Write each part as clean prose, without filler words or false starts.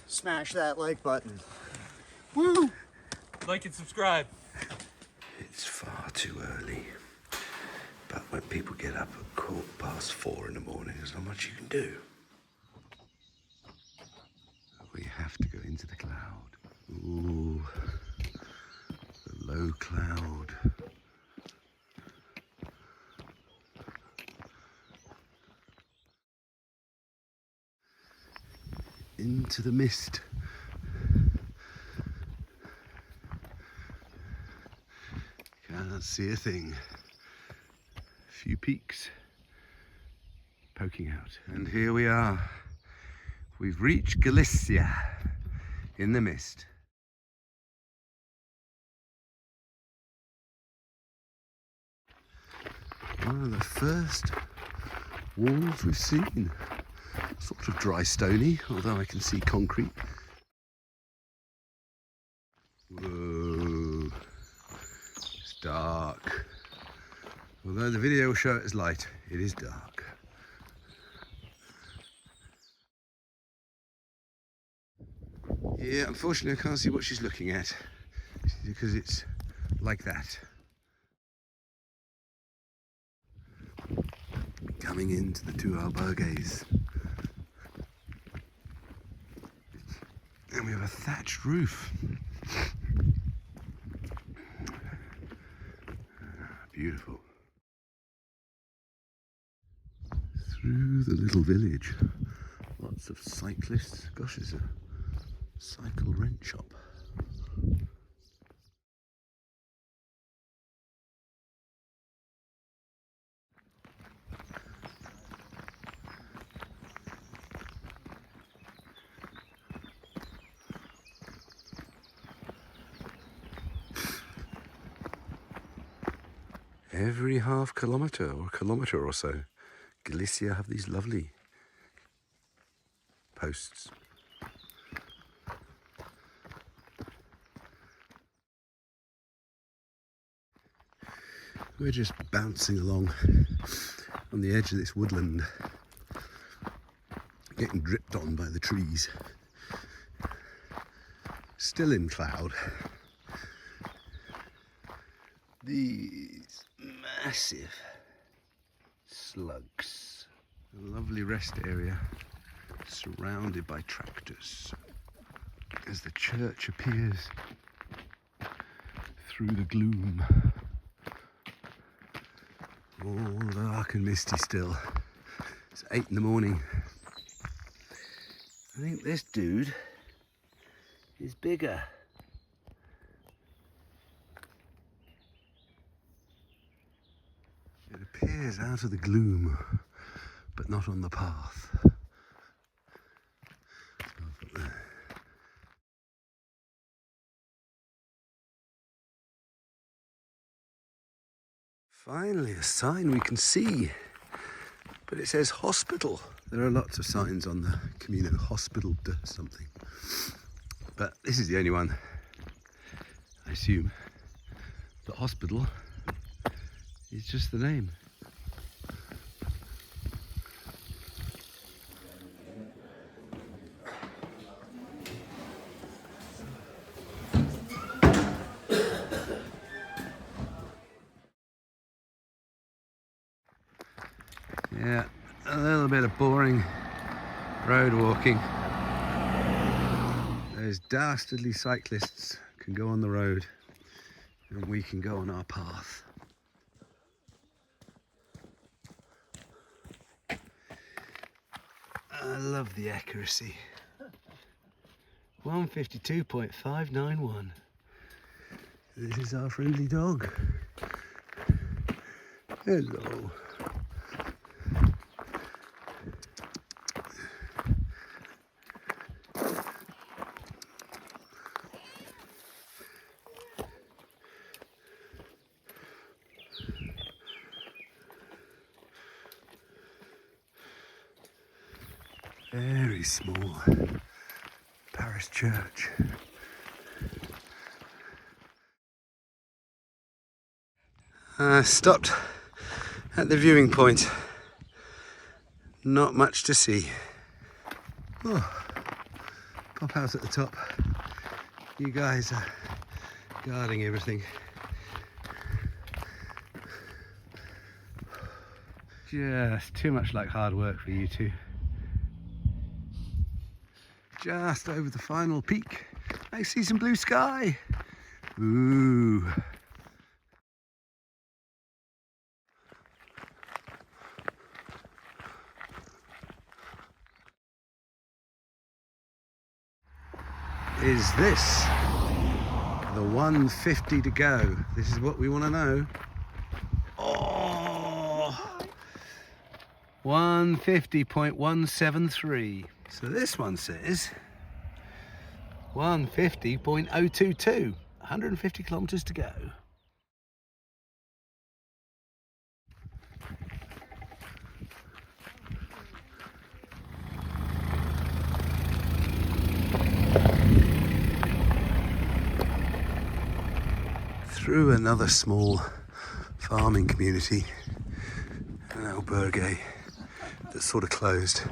smash that like button. Woo! Like and subscribe. It's far too early. But when people get up at 4:15 in the morning, there's not much you can do. We have to go into the cloud. Ooh, the low cloud. Into the mist. Can't see a thing. A few peaks poking out. And here we are. We've reached Galicia in the mist. One of the first walls we've seen. Sort of dry stony, although I can see concrete. Whoa, it's dark. Although the video will show it as light, it is dark. Yeah, unfortunately I can't see what she's looking at because it's like that. Coming into the two albergues. And we have a thatched roof. Beautiful. Through the little village, lots of cyclists. Gosh, there's a cycle rent shop. Every half kilometre or kilometre or so, Galicia have these lovely posts. We're just bouncing along on the edge of this woodland, getting dripped on by the trees. Still in cloud. These massive slugs. A lovely rest area surrounded by tractors as the church appears through the gloom. All dark and misty still. It's 8 in the morning. I think this dude is bigger. It appears out of the gloom, but not on the path. Finally, a sign we can see, but it says hospital. There are lots of signs on the Camino, hospital to something, but this is the only one, I assume. The hospital is just the name. Yeah, a little bit of boring road walking. Those dastardly cyclists can go on the road and we can go on our path. I love the accuracy. 152.591. This is our friendly dog. Hello. Very small parish church. Stopped at the viewing point. Not much to see. Oh, pop out at the top. You guys are guarding everything. Just too much like hard work for you two. Just over the final peak, I see some blue sky. Ooh. Is this the 150 to go? This is what we want to know. Oh, 150.173. So this one says 150.022. 150 kilometers to go. Through another small farming community, an albergue that's sort of closed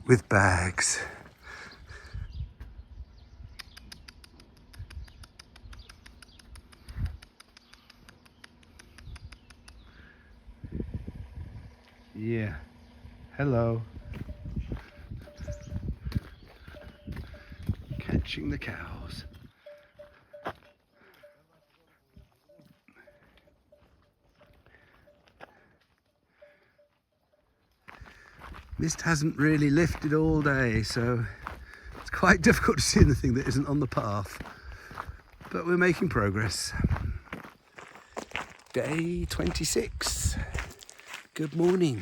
with bags. Yeah, hello. Catching the cows. Mist hasn't really lifted all day, so it's quite difficult to see anything that isn't on the path. But we're making progress. Day 26. Good morning.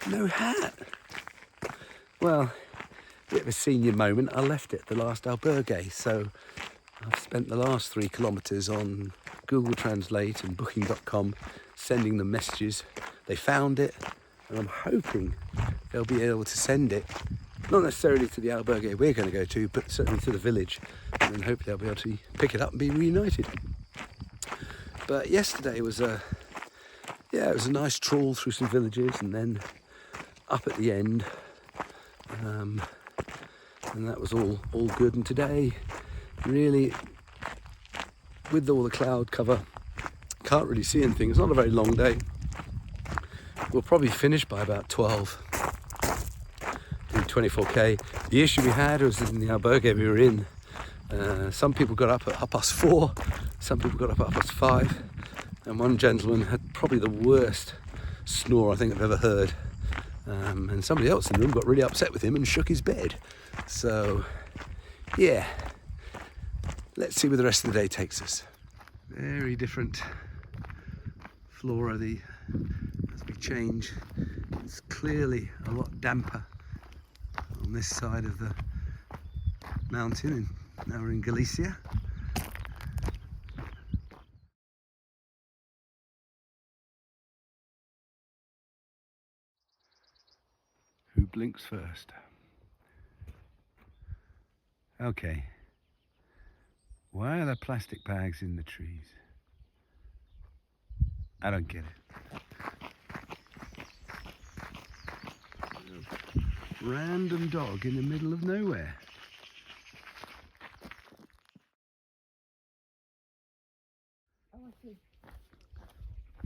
No hat. Well, a bit of a senior moment. I left it at the last albergue, so I've spent the last 3 kilometres on Google Translate and Booking.com sending them messages. They found it, and I'm hoping they'll be able to send it, not necessarily to the albergue we're going to go to, but certainly to the village, and then hopefully they'll be able to pick it up and be reunited. But yesterday was it was a nice trawl through some villages and then up at the end, and that was all good. And today, really, with all the cloud cover, can't really see anything. It's not a very long day. We'll probably finish by about 12, do 24k. The issue we had was in the albergue we were in. Some people got up at 4:30, some people got up at 5:30, and one gentleman had probably the worst snore I think I've ever heard. And somebody else in the room got really upset with him and shook his bed. So, yeah, let's see where the rest of the day takes us. Very different flora as we change. It's clearly a lot damper on this side of the mountain, and now we're in Galicia. Who blinks first? Okay. Why are there plastic bags in the trees? I don't get it. Random dog in the middle of nowhere.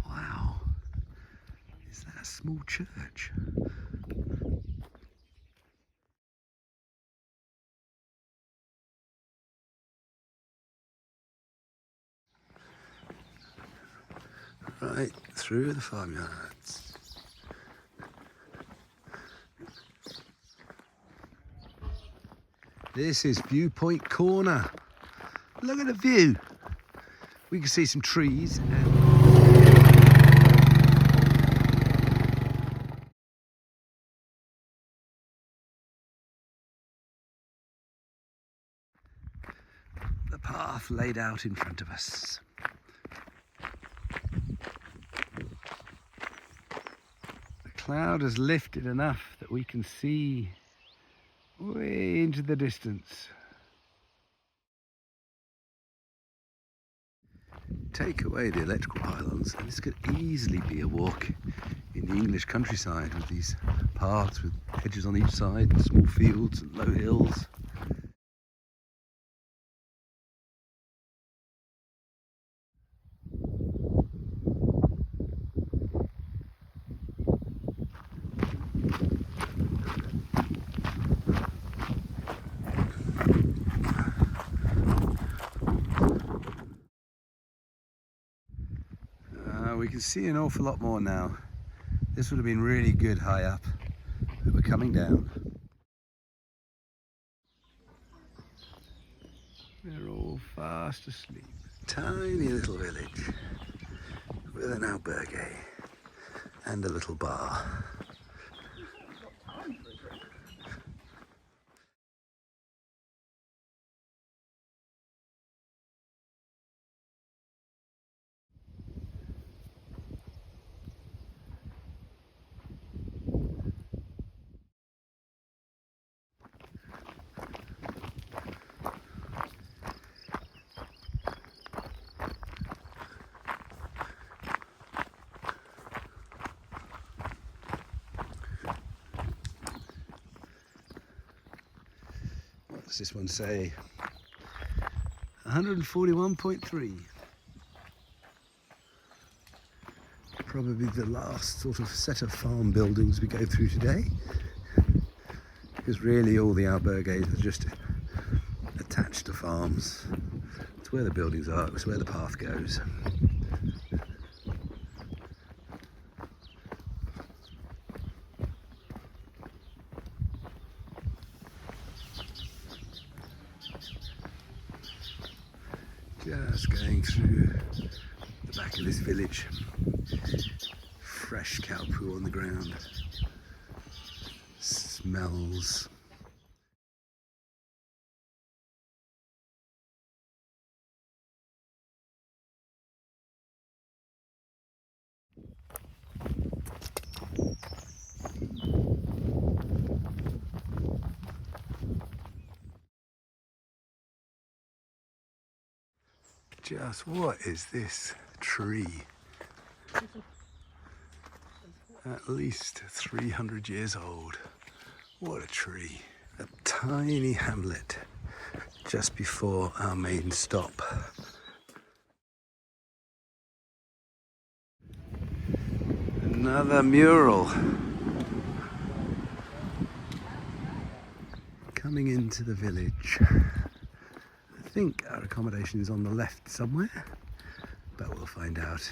Wow. Is that a small church? Right through the farmyards. This is Viewpoint Corner. Look at the view. We can see some trees. The path laid out in front of us. The cloud has lifted enough that we can see way into the distance. Take away the electrical pylons and this could easily be a walk in the English countryside with these paths with hedges on each side and small fields and low hills. We can see an awful lot more now. This would have been really good high up, but we're coming down. They're all fast asleep. Tiny little village with an albergue and a little bar. What's this one say? 141.3. Probably the last sort of set of farm buildings we go through today, because really all the albergues are just attached to farms. It's where the buildings are, it's where the path goes. Just going through the back of this village. Fresh cow poo on the ground. Smells. Just what is this tree? At least 300 years old. What a tree. A tiny hamlet just before our main stop. Another mural. Coming into the village. I think our accommodation is on the left somewhere, but we'll find out.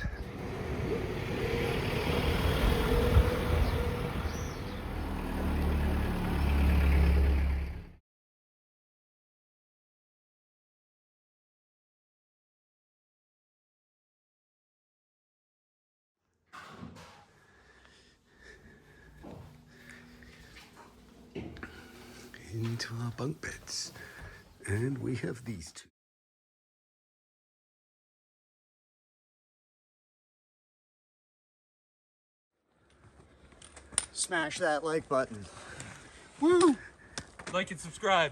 Into our bunk beds, and we have these two. Smash that like button. Woo! Like and subscribe.